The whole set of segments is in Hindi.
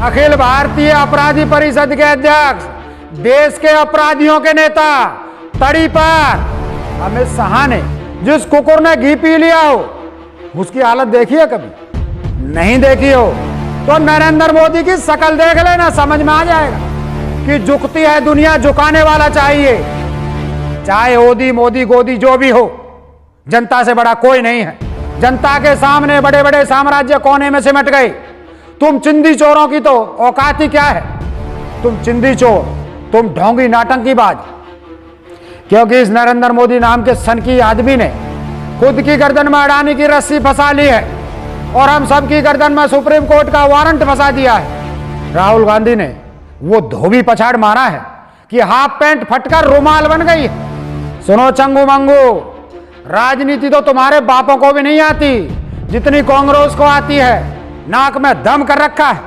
अखिल भारतीय अपराधी परिषद के अध्यक्ष, देश के अपराधियों के नेता, तड़ी पर अमित शाह ने जिस कुकुर ने घी पी लिया हो उसकी हालत देखी है कभी? नहीं देखी हो तो नरेंद्र मोदी की शक्ल देख लेना, समझ में आ जाएगा कि झुकती है दुनिया, झुकाने वाला चाहिए। चाहे ओदी मोदी गोदी जो भी हो, जनता से बड़ा कोई नहीं है। जनता के सामने बड़े बड़े साम्राज्य कोने में सिमट गए। तुम चिंदी चोरों की तो औकात ही क्या है? तुम चिंदी चोर, तुम ढोंगी नाटंकीबाज। क्योंकि इस नरेंद्र मोदी नाम के सनकी आदमी ने खुद की गर्दन में अडानी की रस्सी फंसा ली है और हम सब की गर्दन में सुप्रीम कोर्ट का वारंट फंसा दिया है। राहुल गांधी ने वो धोबी पछाड़ मारा है कि हाफ पैंट फटकर रुमाल बन गई है। सुनो चंगू मंगू, राजनीति तो तुम्हारे बापों को भी नहीं आती जितनी कांग्रेस को आती है। नाक में दम कर रखा है,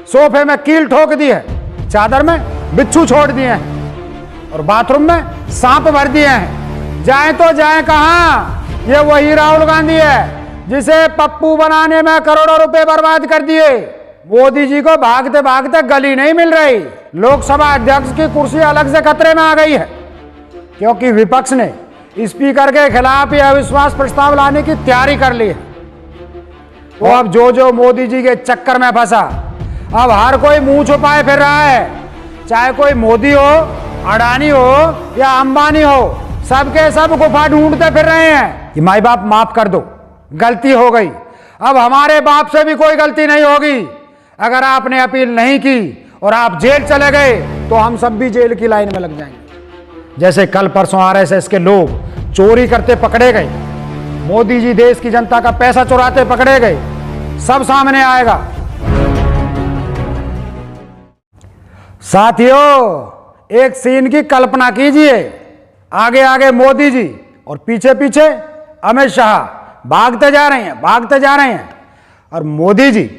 सोफे में कील ठोक दी है, चादर में बिच्छू छोड़ दिए हैं और बाथरूम में सांप भर दिए हैं। जाए तो जाए कहां? ये वही राहुल गांधी है जिसे पप्पू बनाने में करोड़ों रुपए बर्बाद कर दिए। मोदी जी को भागते भागते गली नहीं मिल रही। लोकसभा अध्यक्ष की कुर्सी अलग से खतरे में आ गई है क्योंकि विपक्ष ने स्पीकर के खिलाफ यह अविश्वास प्रस्ताव लाने की तैयारी कर ली है। वो अब जो मोदी जी के चक्कर में फंसा, अब हर कोई मुंह छुपाए फिर रहा है। चाहे कोई मोदी हो, अडानी हो या अंबानी हो, सबके सब गुफा ढूंढते फिर रहे हैं कि माई बाप माफ कर दो, गलती हो गई। अब हमारे बाप से भी कोई गलती नहीं होगी। अगर आपने अपील नहीं की और आप जेल चले गए तो हम सब भी जेल की लाइन में लग जाएंगे। जैसे कल परसों आरएसएस के लोग चोरी करते पकड़े गए, मोदी जी देश की जनता का पैसा चुराते पकड़े गए, सब सामने आएगा। साथियों, एक सीन की कल्पना कीजिए। आगे आगे मोदी जी और पीछे पीछे अमित शाह भागते जा रहे हैं, भागते जा रहे हैं। और मोदी जी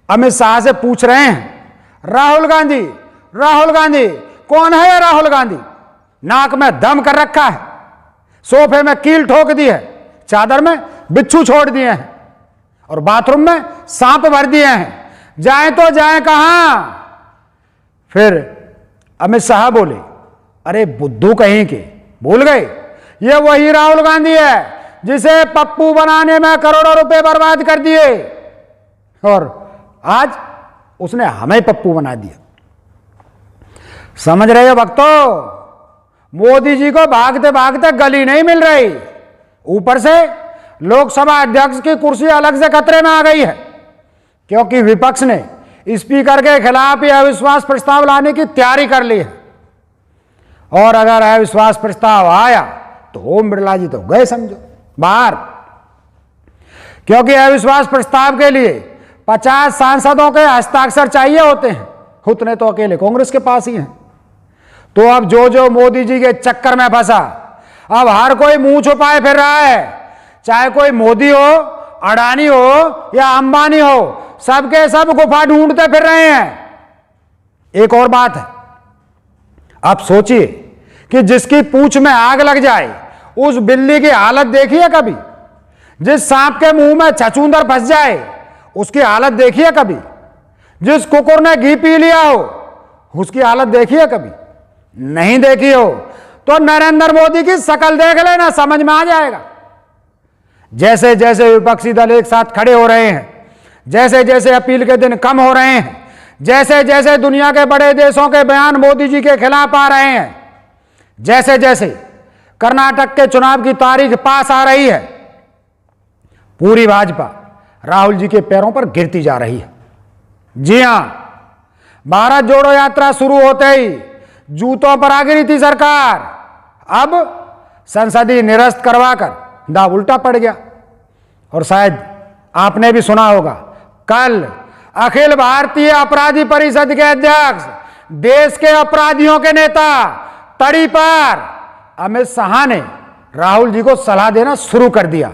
अमित शाह से पूछ रहे हैं, राहुल गांधी, राहुल गांधी कौन है? राहुल गांधी नाक में दम कर रखा है, सोफे में कील ठोक दी है, चादर में बिच्छू छोड़ दिए हैं और बाथरूम में सांप भर दिए हैं। जाए तो जाए कहां? फिर अमित शाह बोले, अरे बुद्धू कहीं के, भूल गए ये वही राहुल गांधी है जिसे पप्पू बनाने में करोड़ों रुपए बर्बाद कर दिए और आज उसने हमें पप्पू बना दिया। समझ रहे हो भक्तों? मोदी जी को भागते भागते गली नहीं मिल रही, ऊपर से लोकसभा अध्यक्ष की कुर्सी अलग से खतरे में आ गई है क्योंकि विपक्ष ने स्पीकर के खिलाफ यह अविश्वास प्रस्ताव लाने की तैयारी कर ली है। और अगर अविश्वास प्रस्ताव आया तो ओम बिरला जी तो गए समझो बाहर, क्योंकि अविश्वास प्रस्ताव के लिए 50 सांसदों के हस्ताक्षर चाहिए होते हैं। उतने तो अकेले कांग्रेस के पास ही हैं। तो अब जो मोदी जी के चक्कर में फंसा, अब हर कोई मुंह छुपाए फिर रहा है। चाहे कोई मोदी हो, अडानी हो या अंबानी हो, सबके सब गुफा ढूंढते फिर रहे हैं। एक और बात है, आप सोचिए कि जिसकी पूंछ में आग लग जाए उस बिल्ली की हालत देखी है कभी? जिस सांप के मुंह में छछूंदर फंस जाए उसकी हालत देखी है कभी? जिस कुकुर ने घी पी लिया हो उसकी हालत देखी है कभी? नहीं देखी हो तो नरेंद्र मोदी की शक्ल देख लेना, समझ में आ जाएगा। जैसे जैसे विपक्षी दल एक साथ खड़े हो रहे हैं, जैसे जैसे अपील के दिन कम हो रहे हैं, जैसे जैसे दुनिया के बड़े देशों के बयान मोदी जी के खिलाफ आ रहे हैं, जैसे जैसे कर्नाटक के चुनाव की तारीख पास आ रही है, पूरी भाजपा राहुल जी के पैरों पर गिरती जा रही है। जी हां, भारत जोड़ो यात्रा शुरू होते ही जूतों पर आ गिरी थी सरकार, अब संसदीय निरस्त करवाकर दाव उल्टा पड़ गया। और शायद आपने भी सुना होगा, कल अखिल भारतीय अपराधी परिषद के अध्यक्ष, देश के अपराधियों के नेता, तड़ी पर अमित शाह ने राहुल जी को सलाह देना शुरू कर दिया।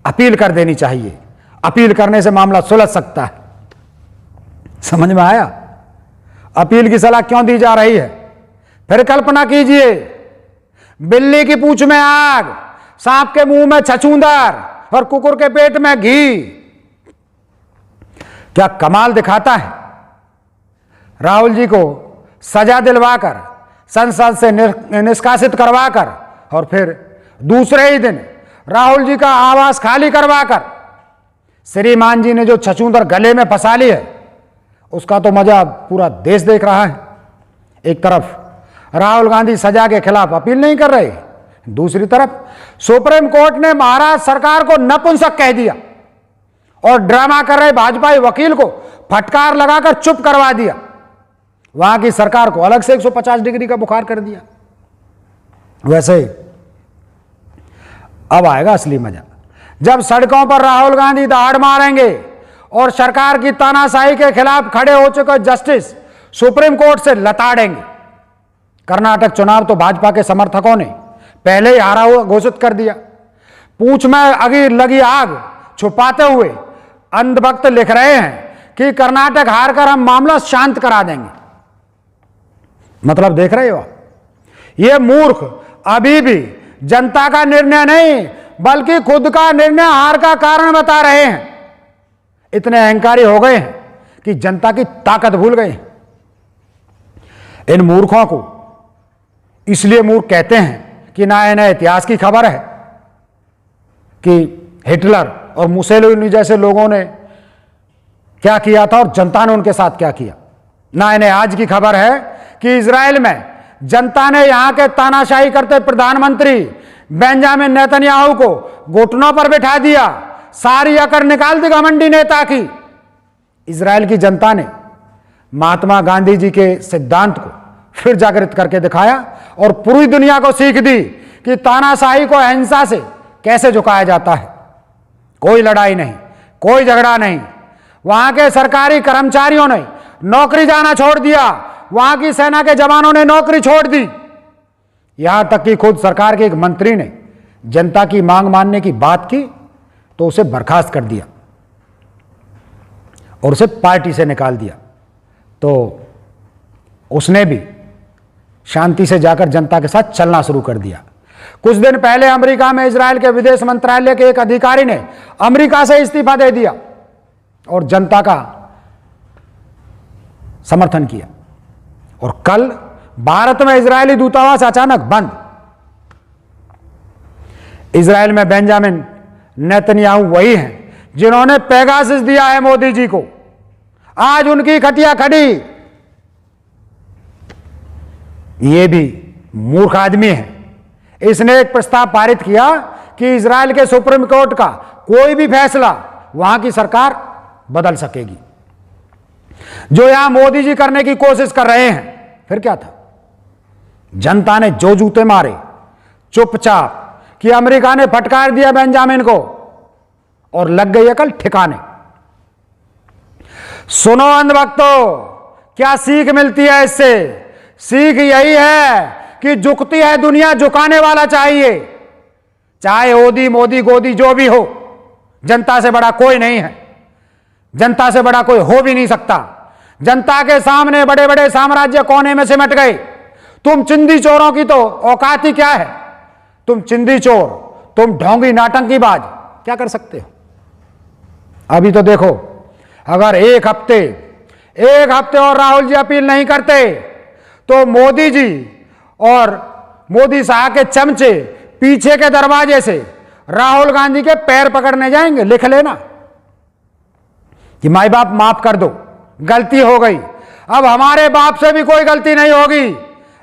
अपील कर देनी चाहिए, अपील करने से मामला सुलझ सकता है। समझ में आया? अपील की सलाह क्यों दी जा रही है? फिर कल्पना कीजिए, बिल्ली की पूंछ में आग, सांप के मुंह में छछूंदर और कुकुर के पेट में घी। क्या कमाल दिखाता है राहुल जी को सजा दिलवाकर, संसद से निष्कासित करवाकर और फिर दूसरे ही दिन राहुल जी का आवास खाली करवाकर श्रीमान जी ने जो छछूंदर गले में फंसा ली है, उसका तो मजा पूरा देश देख रहा है। एक तरफ राहुल गांधी सजा के खिलाफ अपील नहीं कर रहे, दूसरी तरफ सुप्रीम कोर्ट ने महाराष्ट्र सरकार को नपुंसक कह दिया और ड्रामा कर रहे भाजपाई वकील को फटकार लगाकर चुप करवा दिया। वहां की सरकार को अलग से 150 डिग्री का बुखार कर दिया। वैसे अब आएगा असली मजा, जब सड़कों पर राहुल गांधी दहाड़ मारेंगे और सरकार की तानाशाही के खिलाफ खड़े हो चुके जस्टिस सुप्रीम कोर्ट से लताड़ेंगे। कर्नाटक चुनाव तो भाजपा के समर्थकों ने पहले ही हारा हुआ घोषित कर दिया। पूंछ में अगी लगी आग छुपाते हुए अंधभक्त लिख रहे हैं कि कर्नाटक हारकर हम मामला शांत करा देंगे। मतलब देख रहे हो, ये मूर्ख अभी भी जनता का निर्णय नहीं बल्कि खुद का निर्णय हार का कारण बता रहे हैं। इतने अहंकारी हो गए हैं कि जनता की ताकत भूल गए हैं। इन मूर्खों को इसलिए मूर्ख कहते हैं कि ना इन्हें इतिहास की खबर है कि हिटलर और मुसेलिनी जैसे लोगों ने क्या किया था और जनता ने उनके साथ क्या किया। ना इन्हें आज की खबर है कि इजराइल में जनता ने यहां के तानाशाही करते प्रधानमंत्री बेंजामिन नेतन्याहू को घुटनों पर बिठा दिया, सारी अकड़ निकाल दी घमंडी नेता की। इजराइल की जनता ने महात्मा गांधी जी के सिद्धांत को फिर जागृत करके दिखाया और पूरी दुनिया को सीख दी कि तानाशाही को अहिंसा से कैसे झुकाया जाता है। कोई लड़ाई नहीं, कोई झगड़ा नहीं। वहां के सरकारी कर्मचारियों ने नौकरी जाना छोड़ दिया, वहां की सेना के जवानों ने नौकरी छोड़ दी। यहां तक कि खुद सरकार के एक मंत्री ने जनता की मांग मानने की बात की तो उसे बर्खास्त कर दिया और उसे पार्टी से निकाल दिया। तो उसने भी शांति से जाकर जनता के साथ चलना शुरू कर दिया। कुछ दिन पहले अमेरिका में इजराइल के विदेश मंत्रालय के एक अधिकारी ने अमेरिका से इस्तीफा दे दिया और जनता का समर्थन किया। और कल भारत में इजरायली दूतावास अचानक बंद। इजराइल में बेंजामिन नेतन्याहू वही हैं जिन्होंने पेगासस दिया है मोदी जी को। आज उनकी खटिया खड़ी। ये भी मूर्ख आदमी है। इसने एक प्रस्ताव पारित किया कि इजराइल के सुप्रीम कोर्ट का कोई भी फैसला वहां की सरकार बदल सकेगी, जो यहां मोदी जी करने की कोशिश कर रहे हैं। फिर क्या था, जनता ने जो जूते मारे चुपचाप कि अमेरिका ने फटकार दिया बेंजामिन को और लग गई अकल ठिकाने। सुनो अंधभक्तों, क्या सीख मिलती है इससे? सीख यही है कि झुकती है दुनिया, झुकाने वाला चाहिए। चाहे ओदी मोदी गोदी जो भी हो, जनता से बड़ा कोई नहीं है, जनता से बड़ा कोई हो भी नहीं सकता। जनता के सामने बड़े बड़े साम्राज्य कोने में सिमट गए। तुम चिंदी चोरों की तो औकात ही क्या है? तुम चिंदी चोर, तुम ढोंगी नाटंकीबाज क्या कर सकते हो? अभी तो देखो, अगर एक हफ्ते और राहुल जी अपील नहीं करते तो मोदी जी और मोदी साहब के चमचे पीछे के दरवाजे से राहुल गांधी के पैर पकड़ने जाएंगे। लिख लेना कि माई बाप माफ कर दो, गलती हो गई। अब हमारे बाप से भी कोई गलती नहीं होगी।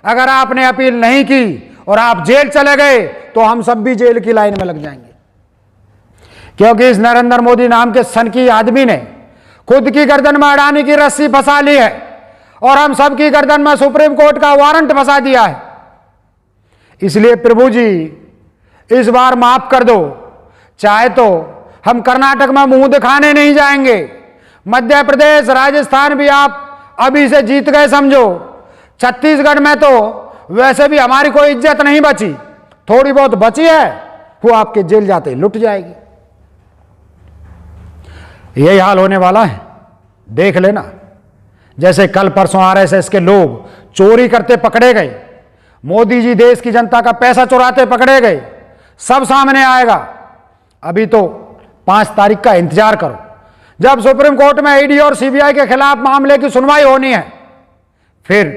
अगर आपने अपील नहीं की और आप जेल चले गए तो हम सब भी जेल की लाइन में लग जाएंगे, क्योंकि इस नरेंद्र मोदी नाम के सनकी आदमी ने खुद की गर्दन में अडानी की रस्सी फंसा ली है और हम सब की गर्दन में सुप्रीम कोर्ट का वारंट फंसा दिया है। इसलिए प्रभु जी इस बार माफ कर दो। चाहे तो हम कर्नाटक में मुंह दिखाने नहीं जाएंगे, मध्य प्रदेश राजस्थान भी आप अभी से जीत गए समझो। छत्तीसगढ़ में तो वैसे भी हमारी कोई इज्जत नहीं बची, थोड़ी बहुत बची है, वो आपके जेल जाते ही लुट जाएगी। यही हाल होने वाला है, देख लेना। जैसे कल परसों आरएसएस के लोग चोरी करते पकड़े गए, मोदी जी देश की जनता का पैसा चुराते पकड़े गए, सब सामने आएगा। अभी तो 5 तारीख का इंतजार करो, जब सुप्रीम कोर्ट में ईडी और सीबीआई के खिलाफ मामले की सुनवाई होनी है। फिर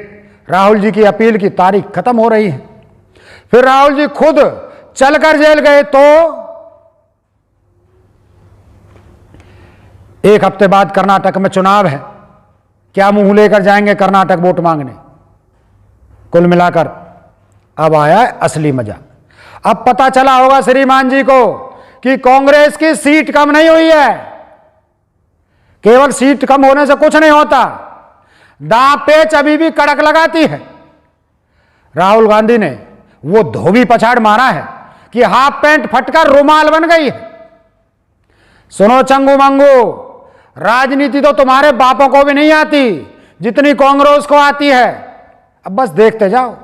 राहुल जी की अपील की तारीख खत्म हो रही है। फिर राहुल जी खुद चलकर जेल गए तो एक हफ्ते बाद कर्नाटक में चुनाव है। क्या मुंह लेकर जाएंगे कर्नाटक वोट मांगने? कुल मिलाकर अब आया है असली मजा। अब पता चला होगा श्रीमान जी को कि कांग्रेस की सीट कम नहीं हुई है। केवल सीट कम होने से कुछ नहीं होता, दांव पेच अभी भी कड़क लगाती है। राहुल गांधी ने वो धोबी पछाड़ मारा है कि हाफ पैंट फटकर रुमाल बन गई है। सुनो चंगू मंगू, राजनीति तो तुम्हारे बापों को भी नहीं आती जितनी कांग्रेस को आती है। अब बस देखते जाओ।